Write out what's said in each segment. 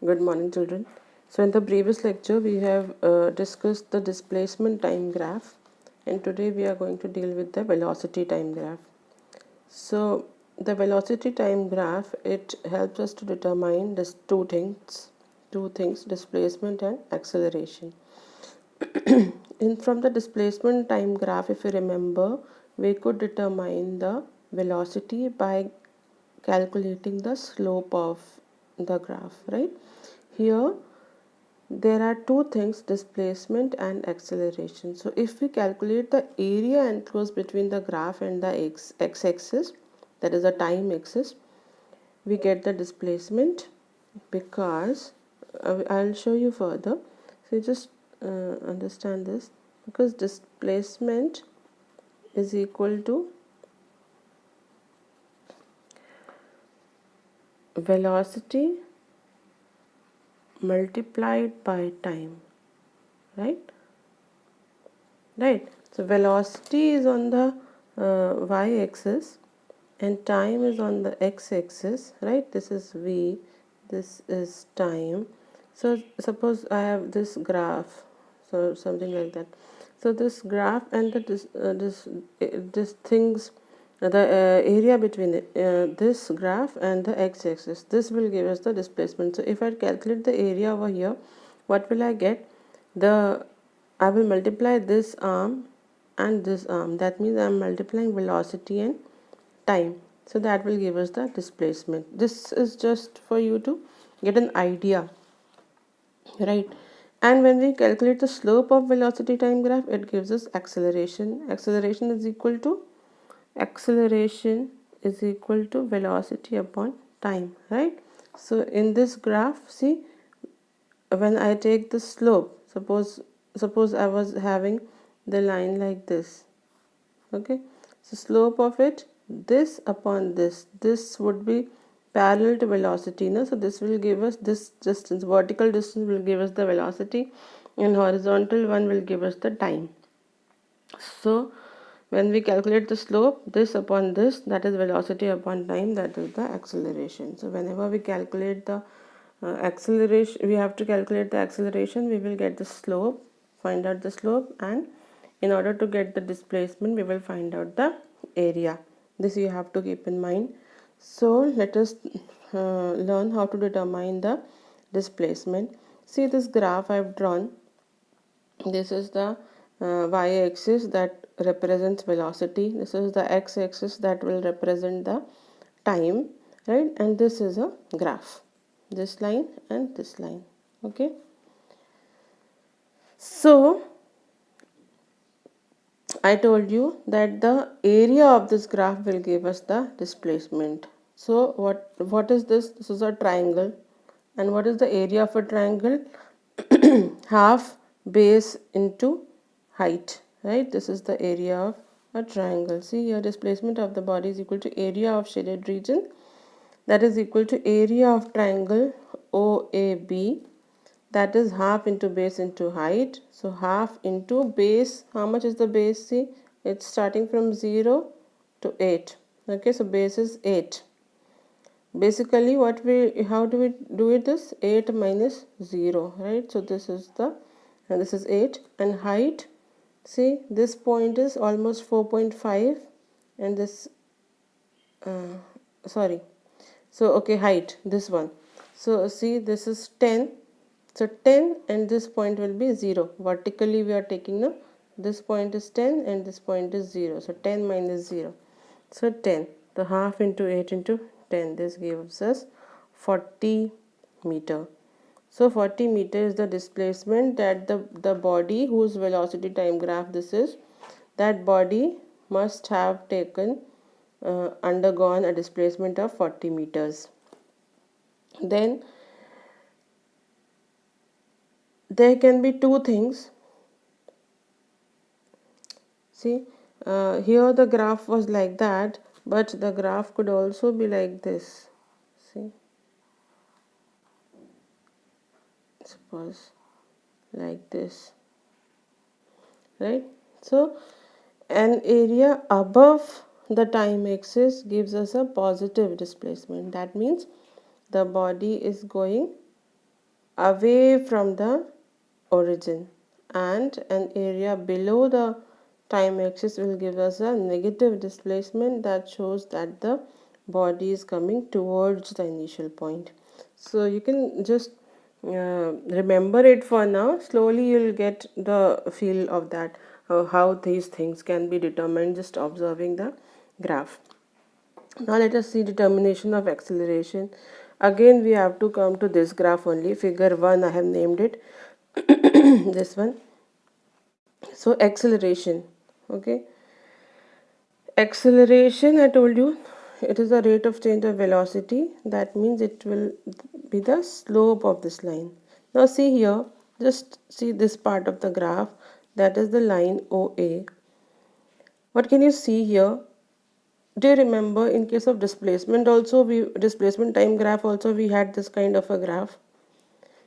Good morning, children. So in the previous lecture we have discussed the displacement time graph, and today we are going to deal with the velocity time graph. So the velocity time graph, it helps us to determine this two things, displacement and acceleration. From the displacement time graph, if you remember, we could determine the velocity by calculating the slope of the graph, right? Here there are two things, displacement and acceleration. So if we calculate the area enclosed between the graph and the x-axis, that is the time axis, we get the displacement, because I'll show you further. So you just understand this, because displacement is equal to velocity multiplied by time, right? So velocity is on the y-axis and time is on the x-axis, right? This is v, this is time. So suppose I have this graph, so something like that. So this graph and this things, the area between this graph and the x-axis, this will give us the displacement. So if I calculate the area over here, what will I get? I will multiply this arm and this arm. That means I am multiplying velocity and time. So that will give us the displacement. This is just for you to get an idea, right? And when we calculate the slope of velocity time graph, it gives us acceleration. Acceleration is equal to velocity upon time, right? So in this graph, see, when I take the slope, suppose I was having the line like this, okay? So slope of it, this upon this would be parallel to velocity, no? So this will give us this distance, vertical distance will give us the velocity, and horizontal one will give us the time. So when we calculate the slope, this upon this, that is velocity upon time, that is the acceleration. So whenever we calculate the acceleration, we have to calculate the acceleration, we will get the slope, find out the slope, and in order to get the displacement, we will find out the area. This you have to keep in mind. So let us learn how to determine the displacement. See this graph I have drawn. This is the y-axis that represents velocity. This is the x-axis that will represent the time, right? And this is a graph, this line and this line, okay? So I told you that the area of this graph will give us the displacement. So what is this? This is a triangle. And what is the area of a triangle? Half base into height, right? This is the area of a triangle. See here, displacement of the body is equal to area of shaded region, that is equal to area of triangle OAB, that is half into base into height. So half into base, how much is the base? See, it's starting from 0 to 8, okay? So base is 8. Basically how do we do it? This 8 minus 0, right? So this is 8, and height, see, this point is almost 4.5, and this sorry, so okay, height, this one, so see, this is 10. So 10 and this point will be 0. Vertically we are taking, no, this point is 10 and this point is 0. So 10 minus 0. So 10. The half into 8 into 10. This gives us 40 meter. So 40 meter is the displacement that the body whose velocity time graph this is, that body must have undergone a displacement of 40 meters. Then there can be two things. See, here the graph was like that, but the graph could also be like this. See, suppose like this, right? So an area above the time axis gives us a positive displacement. That means the body is going away from the origin, and an area below the time axis will give us a negative displacement that shows that the body is coming towards the initial point. So you can just remember it for now. Slowly you'll get the feel of that, how these things can be determined just observing the graph. Now let us see determination of acceleration. Again we have to come to this graph only, figure 1 I have named it. This one. So acceleration, okay, acceleration, I told you, it is the rate of change of velocity. That means it will be the slope of this line. Now see here, just see this part of the graph, that is the line OA. What can you see here? Do you remember in case of displacement also, displacement time graph also, we had this kind of a graph?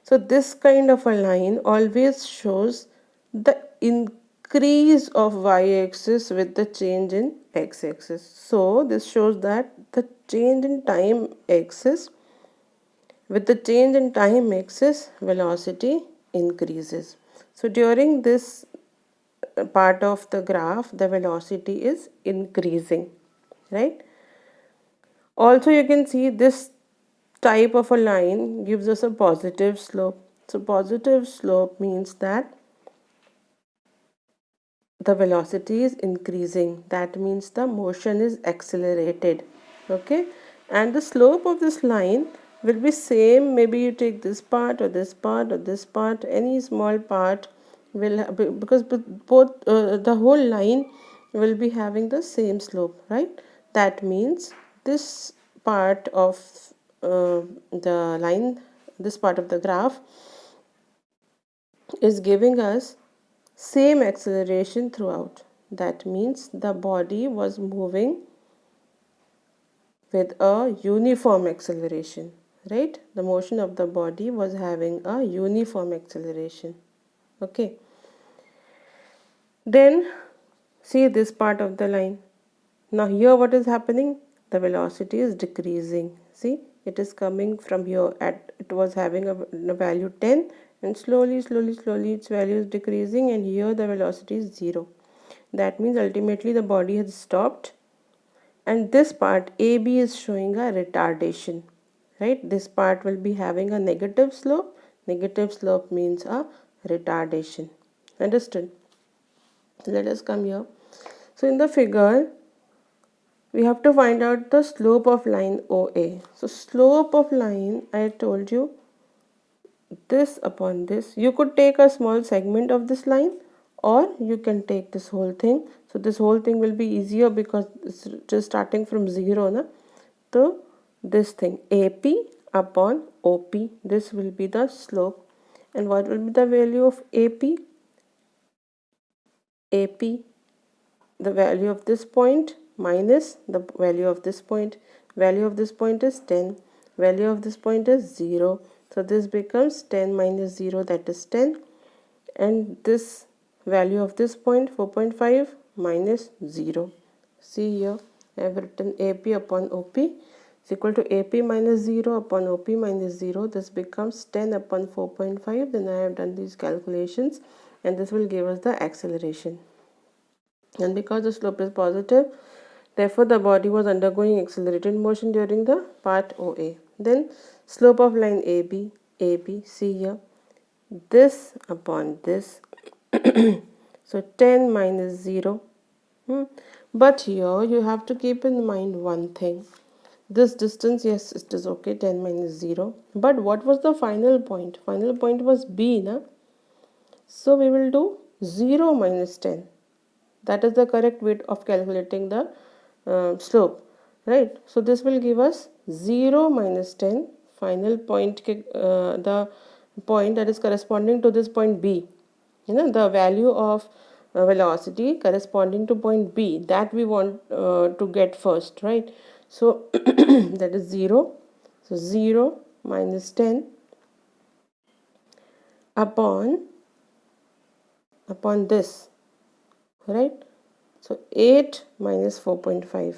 So this kind of a line always shows the increase of y-axis with the change in x-axis. So this shows that the change in time axis, with the change in time axis, velocity increases. So during this part of the graph, the velocity is increasing, right? Also you can see this type of a line gives us a positive slope. So positive slope means that the velocity is increasing. That means the motion is accelerated. Okay, and the slope of this line will be same. Maybe you take this part or this part or this part, any small part will because both the whole line will be having the same slope, right? That means this part of the line, this part of the graph is giving us same acceleration throughout. That means the body was moving with a uniform acceleration, right? The motion of the body was having a uniform acceleration. Okay, then see this part of the line. Now here what is happening? The velocity is decreasing. See, it is coming from here, at it was having a value 10, and slowly its value is decreasing, and here the velocity is 0. That means ultimately the body has stopped, and this part AB is showing a retardation, right? This part will be having a negative slope. Negative slope means a retardation. Understood? Let us come here. So in the figure we have to find out the slope of line OA. So slope of line, I told you, this upon this. You could take a small segment of this line, or you can take this whole thing. So this whole thing will be easier because it's just starting from 0, na? So this thing AP upon OP, this will be the slope. And what will be the value of AP? AP, the value of this point minus the value of this point. Value of this point is 10. Value of this point is 0. So this becomes 10 minus 0, that is 10. And this value of this point 4.5 minus 0. See here, I have written AP upon OP is equal to AP minus 0 upon OP minus 0. This becomes 10 upon 4.5. Then I have done these calculations, and this will give us the acceleration. And because the slope is positive, therefore the body was undergoing accelerated motion during the part OA. Then slope of line AB, see here, this upon this. So 10 minus 0. But here you have to keep in mind one thing. This distance, yes, it is okay, 10 minus 0. But what was the final point? Final point was B, na? So we will do 0 minus 10. That is the correct way of calculating the slope, right? So this will give us 0 minus 10, final point, the point that is corresponding to this point B. You know, the value of velocity corresponding to point B, that we want to get first, right? So that is 0. So 0 minus 10 upon this, right? So 8 minus 4.5.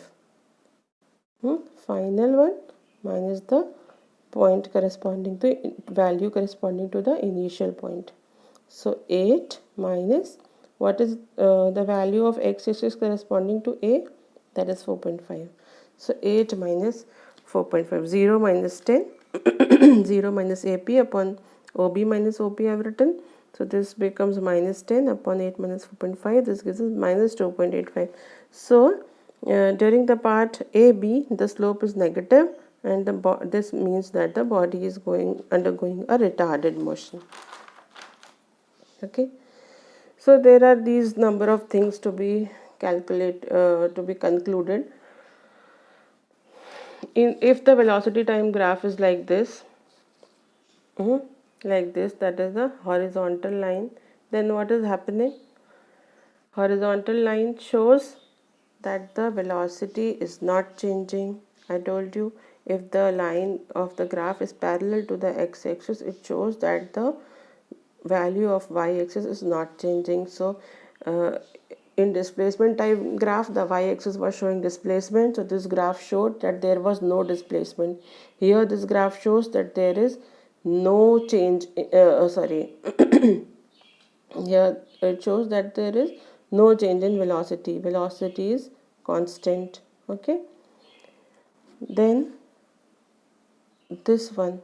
Final one minus the point corresponding to value corresponding to the initial point. So 8 minus what is the value of x-axis corresponding to a, that is 4.5. So 8 minus 4.5, 0 minus 10, 0 minus AP upon OB minus OP I have written. So this becomes minus 10 upon 8 minus 4.5. This gives us minus 2.85. So during the part AB, the slope is negative, and this means that the body is undergoing a retarded motion. Okay. So there are these number of things to be concluded. If the velocity time graph is like this, that is the horizontal line, then what is happening? Horizontal line shows that the velocity is not changing. I told you, if the line of the graph is parallel to the x-axis, it shows that the value of y-axis is not changing. So in displacement type graph, the y-axis was showing displacement, so this graph showed that there was no displacement. Here this graph shows that there is no change, here it shows that there is no change in velocity. Velocity is constant. Okay. Then this one,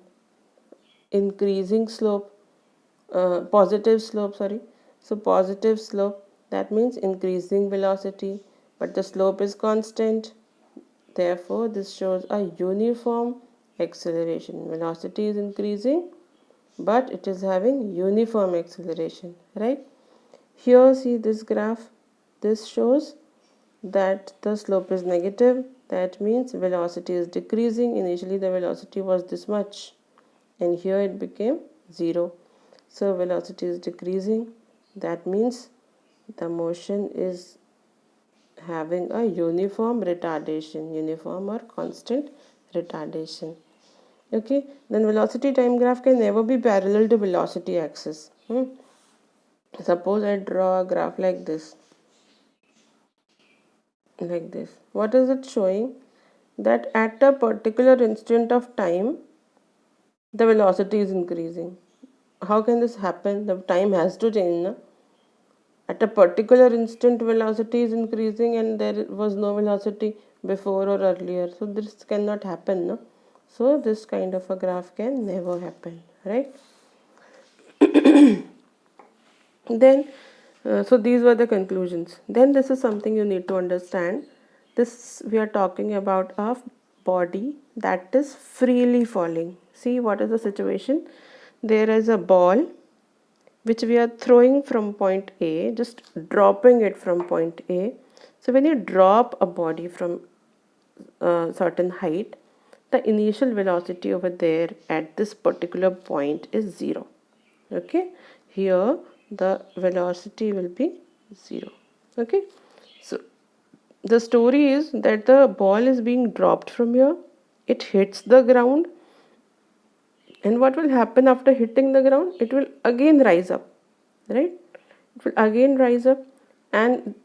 increasing slope, positive slope, so positive slope, that means increasing velocity, but the slope is constant. Therefore this shows a uniform acceleration. Velocity is increasing, but it is having uniform acceleration, right? Here see this graph, this shows that the slope is negative. That means velocity is decreasing. Initially the velocity was this much, and here it became 0. So velocity is decreasing. That means the motion is having a uniform retardation, uniform or constant retardation. Okay, then velocity time graph can never be parallel to velocity axis. Suppose I draw a graph like this. What is it showing? That at a particular instant of time, the velocity is increasing. How can this happen? The time has to change, na? At a particular instant, velocity is increasing and there was no velocity before or earlier. So this cannot happen, no? So this kind of a graph can never happen, right? Then, so these were the conclusions. Then this is something you need to understand. This, we are talking about a body that is freely falling. See, what is the situation? There is a ball which we are throwing from point A, just dropping it from point A. So when you drop a body from a certain height, the initial velocity over there at this particular point is 0. Okay, here the velocity will be 0. Okay, so the story is that the ball is being dropped from here, it hits the ground, and what will happen after hitting the ground? It will again rise up, right? It will again rise up, and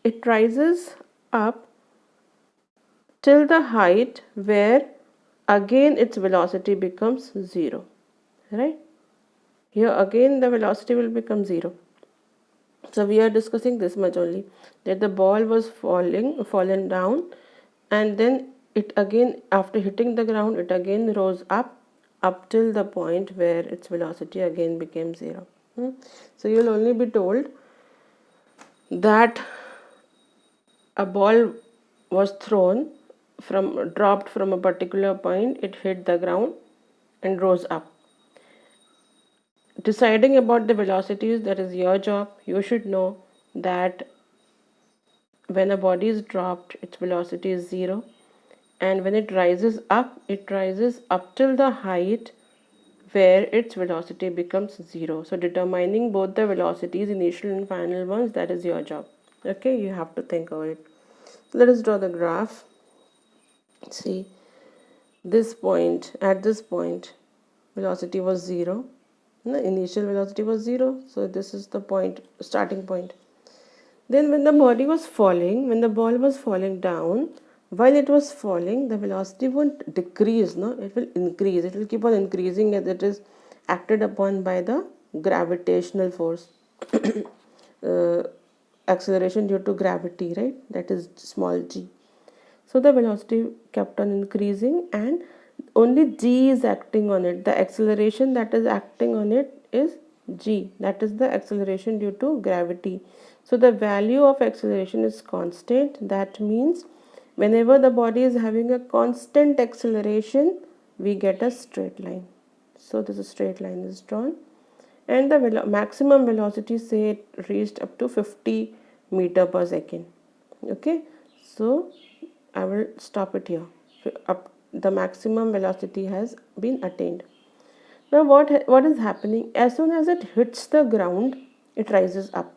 it rises up till the height where again its velocity becomes 0, right? Here again the velocity will become 0. So we are discussing this much only, that the ball was fallen down, and then it again, after hitting the ground, it again rose up till the point where its velocity again became 0. So you will only be told that a ball was dropped from a particular point, it hit the ground and rose up. Deciding about the velocities, that is your job. You should know that when a body is dropped, its velocity is 0, and when it rises up till the height where its velocity becomes 0. So determining both the velocities, initial and final ones, that is your job. Okay, you have to think of it. Let us draw the graph. See, this point, at this point, velocity was 0. The initial velocity was 0. So this is the point, starting point. Then when the ball was falling down, while it was falling, the velocity won't decrease, no, it will increase. It will keep on increasing as it is acted upon by the gravitational force. Acceleration due to gravity, right? That is small g. So the velocity kept on increasing and only g is acting on it. The acceleration that is acting on it is g. That is the acceleration due to gravity. So the value of acceleration is constant. That means whenever the body is having a constant acceleration, we get a straight line. So this straight line is drawn, and the maximum velocity, say it reached up to 50 meter per second. Okay, so I will stop it here. The maximum velocity has been attained. Now what is happening? As soon as it hits the ground, it rises up.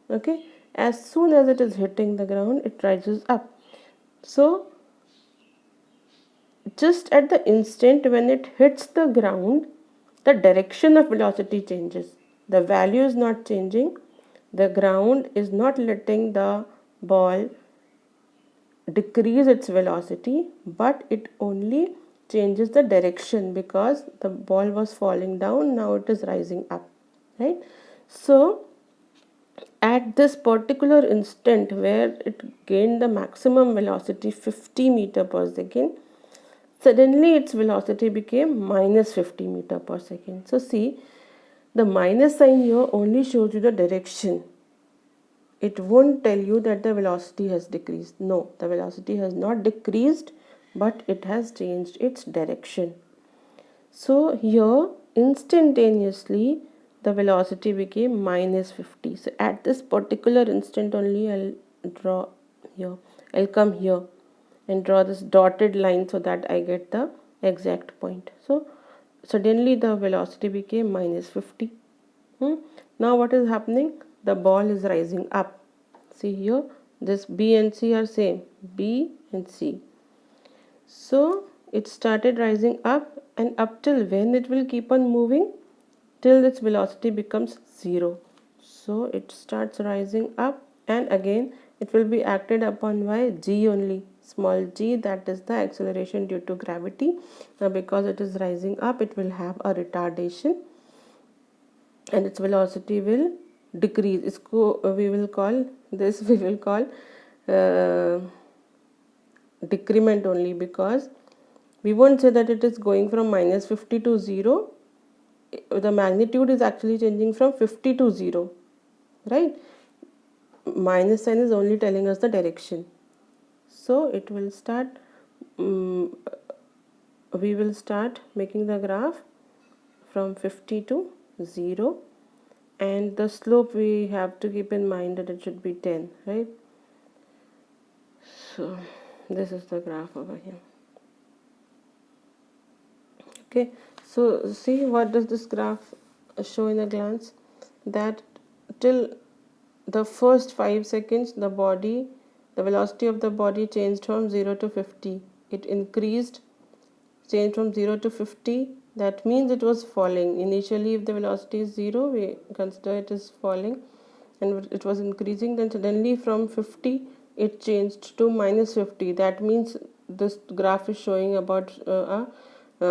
Okay, as soon as it is hitting the ground, it rises up. So just at the instant when it hits the ground, the direction of velocity changes. The value is not changing. The ground is not letting the ball decrease its velocity, but it only changes the direction because the ball was falling down, now it is rising up, right? So at this particular instant where it gained the maximum velocity 50 meter per second, suddenly its velocity became minus 50 meter per second. So see, the minus sign here only shows you the direction. It won't tell you that the velocity has decreased. No, the velocity has not decreased, but it has changed its direction. So here instantaneously the velocity became minus 50. So at this particular instant only I'll draw here. I'll come here and draw this dotted line so that I get the exact point. So suddenly the velocity became minus 50. Now what is happening? The ball is rising up. See here, this B and C are same, B and C. So it started rising up, and up till when it will keep on moving? Till its velocity becomes 0. So it starts rising up, and again it will be acted upon by g only, small g, that is the acceleration due to gravity. Now because it is rising up, it will have a retardation and its velocity will decrease. We will call decrement only, because we won't say that it is going from minus 50 to 0. The magnitude is actually changing from 50 to 0, right? Minus sign is only telling us the direction. So it will start, we will start making the graph from 50 to 0, and the slope we have to keep in mind that it should be 10, right? So this is the graph over here. Okay, so see, what does this graph show in a glance? That till the first 5 seconds the velocity of the body changed from 0 to 50. It increased, changed from 0 to 50. That means it was falling. Initially, if the velocity is 0, we consider it is falling, and it was increasing. Then suddenly from 50 it changed to minus 50. That means this graph is showing about a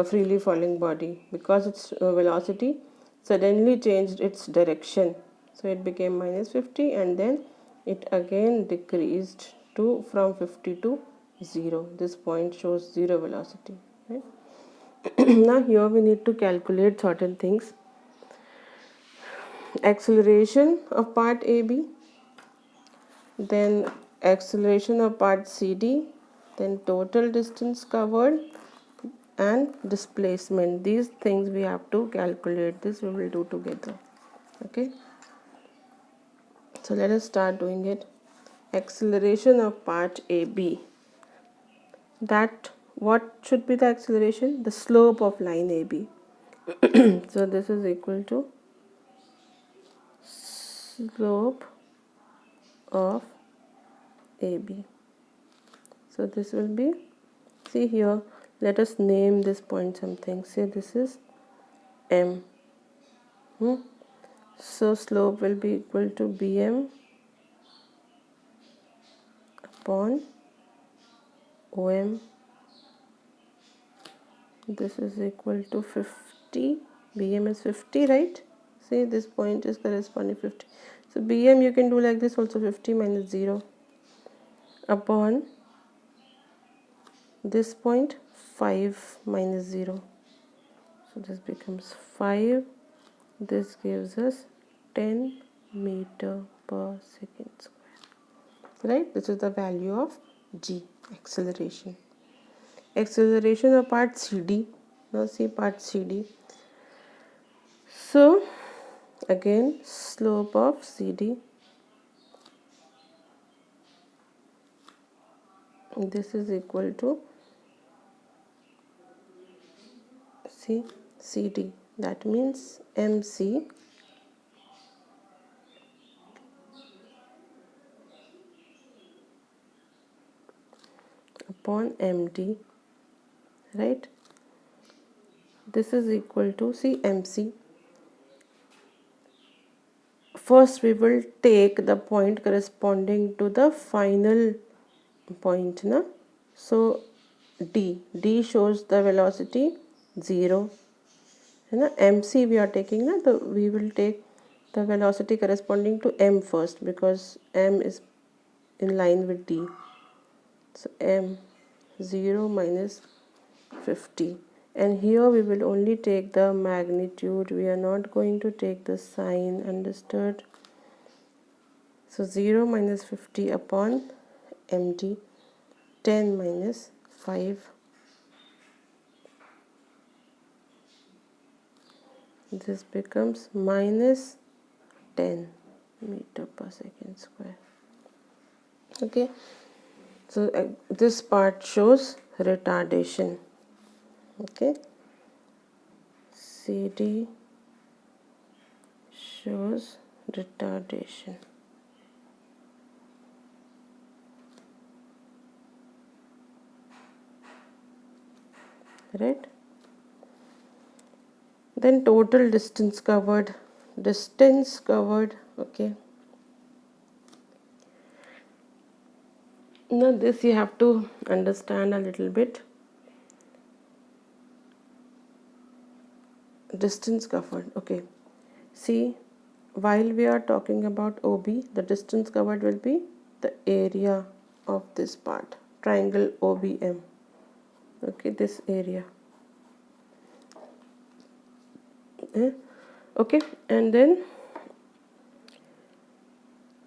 freely falling body, because its velocity suddenly changed its direction. So it became minus 50, and then it again decreased to from 50 to 0. This point shows 0 velocity, right? Now here we need to calculate certain things. Acceleration of part AB, then acceleration of part CD, then total distance covered, and displacement. These things we have to calculate. This we will do together. Okay, so let us start doing it. Acceleration of part AB. That what should be the acceleration? The slope of line AB. So this is equal to slope of AB. So this will be, see here, let us name this point something. Say this is M. So slope will be equal to BM upon OM, this is equal to 50. BM is 50, right? See, this point is corresponding 50. So BM you can do like this also, 50 minus 0 upon this point, 5 minus 0. So this becomes 5. This gives us 10 meter per second square. Right? This is the value of G, acceleration. Acceleration of part CD. Now see part CD. So again, slope of CD. This is equal to CD. That means MC upon MD, right? This is equal to MC. First we will take the point corresponding to the final point, na? So D shows the velocity 0. MC we are taking, na? We will take the velocity corresponding to M first, because M is in line with D. So M 0 minus 50, and here we will only take the magnitude, we are not going to take the sign, understood? So 0 minus 50 upon MD, 10 minus 5. This becomes minus 10 meter per second square. Okay, so this part shows retardation. Okay, CD shows retardation. Right? Then total distance covered. Okay. Now this you have to understand a little bit. Distance covered. Okay. See, while we are talking about OB, the distance covered will be the area of this part, triangle OBM. Okay, this area. Okay, and then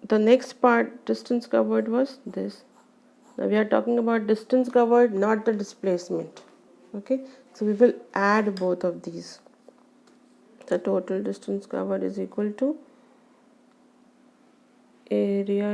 the next part distance covered was this. Now we are talking about distance covered, not the displacement. Okay, so we will add both of these. The total distance covered is equal to area